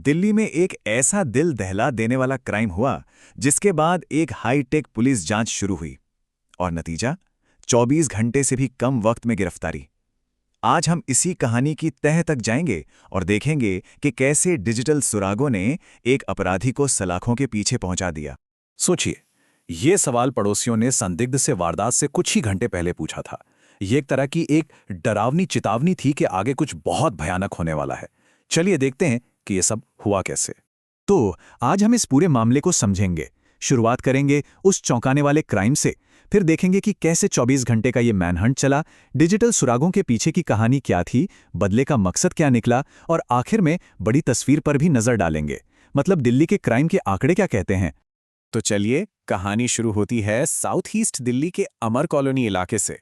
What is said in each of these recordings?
दिल्ली में एक ऐसा दिल दहला देने वाला क्राइम हुआ जिसके बाद एक हाईटेक पुलिस जांच शुरू हुई और नतीजा 24 घंटे से भी कम वक्त में गिरफ्तारी। आज हम इसी कहानी की तह तक जाएंगे और देखेंगे कि कैसे डिजिटल सुरागों ने एक अपराधी को सलाखों के पीछे पहुंचा दिया। सोचिए, ये सवाल पड़ोसियों ने संदिग्ध से वारदात से कुछ ही घंटे पहले पूछा था। ये एक तरह की एक डरावनी चेतावनी थी कि आगे कुछ बहुत भयानक होने वाला है। चलिए देखते हैं कि ये सब हुआ कैसे। तो आज हम इस पूरे मामले को समझेंगे। शुरुआत करेंगे उस चौंकाने वाले क्राइम से, फिर देखेंगे कि कैसे 24 घंटे का ये मैनहंट चला, डिजिटल सुरागों के पीछे की कहानी क्या थी, बदले का मकसद क्या निकला और आखिर में बड़ी तस्वीर पर भी नजर डालेंगे। मतलब दिल्ली के क्राइम के आंकड़े क्या कहते हैं। तो चलिए, कहानी शुरू होती है साउथ ईस्ट दिल्ली के अमर कॉलोनी इलाके से।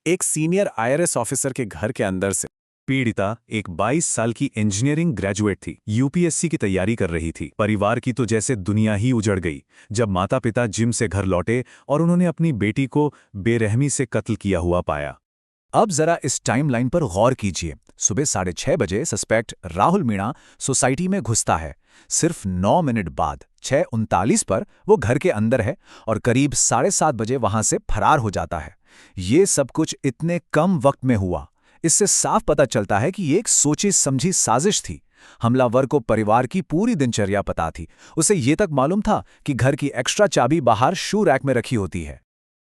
एक सीनियर IRS ऑफिसर के घर के अंदर से पीड़िता एक 22 साल की इंजीनियरिंग ग्रेजुएट थी। UPSC की तैयारी कर रही थी। परिवार की तो जैसे दुनिया ही उजड़ गई जब माता पिता जिम से घर लौटे और उन्होंने अपनी बेटी को बेरहमी से कत्ल किया हुआ पाया। अब जरा इस टाइमलाइन पर गौर कीजिए। सुबह 6:30 बजे सस्पेक्ट राहुल मीणा सोसाइटी में घुसता है। सिर्फ 9 मिनट बाद 6:39 पर वो घर के अंदर है और करीब 7:30 बजे वहां से फरार हो जाता है। ये सब कुछ इतने कम वक्त में हुआ, इससे साफ पता चलता है कि ये एक सोची समझी साजिश थी। हमलावर को परिवार की पूरी दिनचर्या पता थी। उसे ये तक मालूम था कि घर की एक्स्ट्रा चाबी बाहर शू रैक में रखी होती है।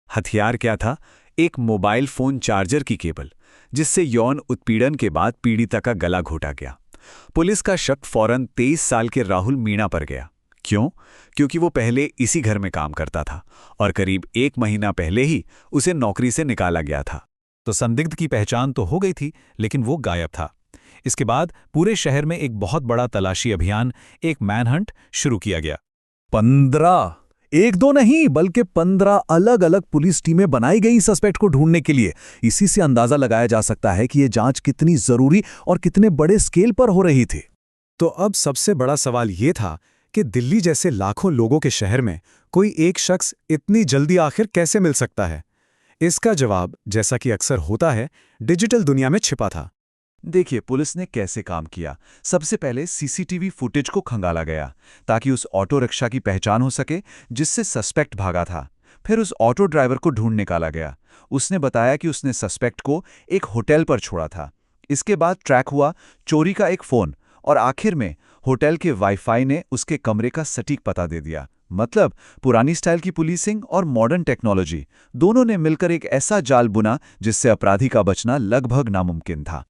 हथियार क्या था? एक मोबाइल फोन चार्जर की केबल, जिससे यौन उत्पीड़न के बाद पीड़िता का गला घोटा गया। पुलिस का शक फौरन 23 साल के राहुल मीणा पर गया। क्यों? क्योंकि वो पहले इसी घर में काम करता था और करीब 1 महीना पहले ही उसे नौकरी से निकाला गया था। तो संदिग्ध की पहचान तो हो गई थी, लेकिन वो गायब था। इसके बाद पूरे शहर में एक बहुत बड़ा तलाशी अभियान, एक मैनहंट शुरू किया गया। 15, एक दो नहीं बल्कि 15 अलग अलग पुलिस टीमें बनाई गई सस्पेक्ट को ढूंढने के लिए। इसी से अंदाजा लगाया जा सकता है कि यह जांच कितनी जरूरी और कितने बड़े स्केल पर हो रही थी। तो अब सबसे बड़ा सवाल ये था कि दिल्ली जैसे लाखों लोगों के शहर में कोई एक शख्स इतनी जल्दी आखिर कैसे मिल सकता है। इसका जवाब, जैसा कि अक्सर होता है, डिजिटल दुनिया में छिपा था। देखिए पुलिस ने कैसे काम किया। सबसे पहले CCTV फुटेज को खंगाला गया ताकि उस ऑटो रिक्शा की पहचान हो सके जिससे सस्पेक्ट भागा था। फिर उस ऑटो ड्राइवर को ढूंढ निकाला गया। उसने बताया कि उसने सस्पेक्ट को एक होटल पर छोड़ा था। इसके बाद ट्रैक हुआ चोरी का एक फोन और आखिर में होटल के वाईफाई ने उसके कमरे का सटीक पता दे दिया। मतलब पुरानी स्टाइल की पुलिसिंग और मॉडर्न टेक्नोलॉजी दोनों ने मिलकर एक ऐसा जाल बुना जिससे अपराधी का बचना लगभग नामुमकिन था।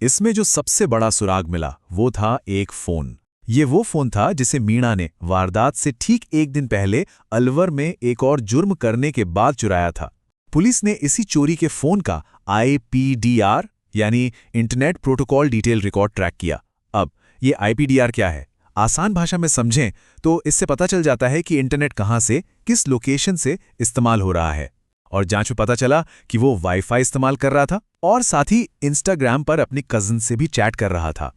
इसमें जो सबसे बड़ा सुराग मिला वो था एक फोन। ये वो फोन था जिसे मीणा ने वारदात से ठीक एक दिन पहले अलवर में एक और जुर्म करने के बाद चुराया था। पुलिस ने इसी चोरी के फोन का IPDR यानी internet protocol detail record track किया। अब ये IPDR क्या है? आसान भाषा में समझें तो इससे पता चल जाता है कि इंटरनेट कहां से, किस लोकेशन से इस्तेमाल हो रहा है। और जांच में पता चला कि वो वाईफाई इस्तेमाल कर रहा था और साथ ही इंस्टाग्राम पर अपनी कजिन से भी चैट कर रहा था।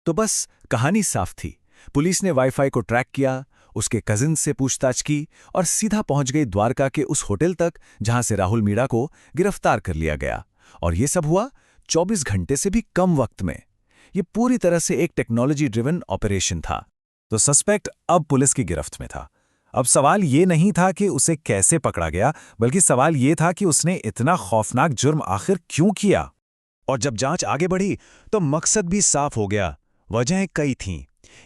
तो बस कहानी साफ थी। पुलिस ने वाईफाई को ट्रैक किया, उसके कजिन से पूछताछ की और सीधा पहुंच गई द्वारका के उस होटल तक जहां से राहुल मीणा को गिरफ्तार कर लिया गया। और ये सब हुआ 24 घंटे से भी कम वक्त में। ये पूरी तरह से एक टेक्नोलॉजी ड्रिवन ऑपरेशन था। तो सस्पेक्ट अब पुलिस की गिरफ्त में था। अब सवाल ये नहीं था कि उसे कैसे पकड़ा गया, बल्कि सवाल ये था कि उसने इतना खौफनाक जुर्म आखिर क्यों किया। और जब जांच आगे बढ़ी तो मकसद भी साफ हो गया। वजहें कई थीं।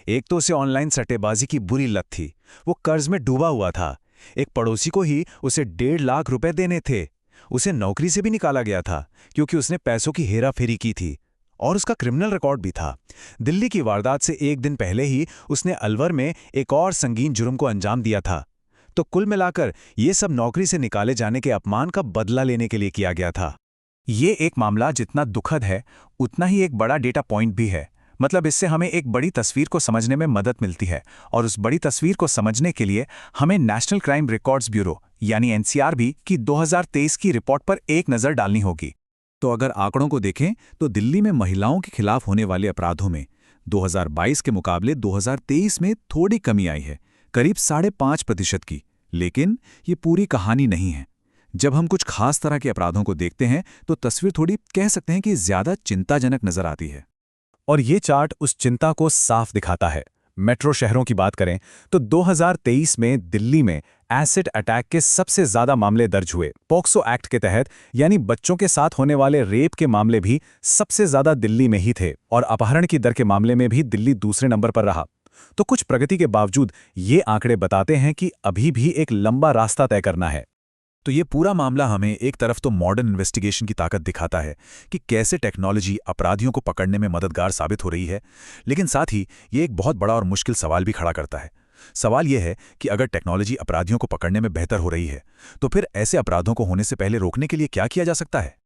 एक तो उसे ऑनलाइन सट्टेबाजी की बुरी लत थी। वो कर्ज में डूबा हुआ था। एक पड़ोसी को ही उसे 1.5 लाख रुपए देने थे। उसे नौकरी से भी निकाला गया था क्योंकि उसने पैसों की हेराफेरी की थी। और उसका क्रिमिनल रिकॉर्ड भी था। दिल्ली की वारदात से एक दिन पहले ही उसने अलवर में एक और संगीन जुर्म को अंजाम दिया था। तो कुल मिलाकर ये सब नौकरी से निकाले जाने के अपमान का बदला लेने के लिए किया गया था। ये एक मामला जितना दुखद है उतना ही एक बड़ा डेटा पॉइंट भी है। मतलब इससे हमें एक बड़ी तस्वीर को समझने में मदद मिलती है और उस बड़ी तस्वीर को समझने के लिए हमें नेशनल क्राइम रिकॉर्ड्स ब्यूरो यानी NCRB की 2023 की रिपोर्ट पर एक नज़र डालनी होगी। तो अगर आंकड़ों को देखें तो दिल्ली में महिलाओं के खिलाफ होने वाले अपराधों में 2022 के मुकाबले 2023 में थोड़ी कमी आई है, करीब 5.5% की। लेकिन ये पूरी कहानी नहीं है। जब हम कुछ खास तरह के अपराधों को देखते हैं तो तस्वीर थोड़ी कह सकते हैं कि ज्यादा चिंताजनक नजर आती है। और ये चार्ट उस चिंता को साफ दिखाता है। मेट्रो शहरों की बात करें तो 2023 में दिल्ली में एसिड अटैक के सबसे ज्यादा मामले दर्ज हुए। पॉक्सो एक्ट के तहत यानी बच्चों के साथ होने वाले रेप के मामले भी सबसे ज्यादा दिल्ली में ही थे और अपहरण की दर के मामले में भी दिल्ली दूसरे नंबर पर रहा। तो कुछ प्रगति के बावजूद ये आंकड़े बताते हैं कि अभी भी एक लंबा रास्ता तय करना है। तो ये पूरा मामला हमें एक तरफ तो मॉडर्न इन्वेस्टिगेशन की ताकत दिखाता है कि कैसे टेक्नोलॉजी अपराधियों को पकड़ने में मददगार साबित हो रही है, लेकिन साथ ही ये एक बहुत बड़ा और मुश्किल सवाल भी खड़ा करता है। सवाल यह है कि अगर टेक्नोलॉजी अपराधियों को पकड़ने में बेहतर हो रही है, तो फिर ऐसे अपराधों को होने से पहले रोकने के लिए क्या किया जा सकता है।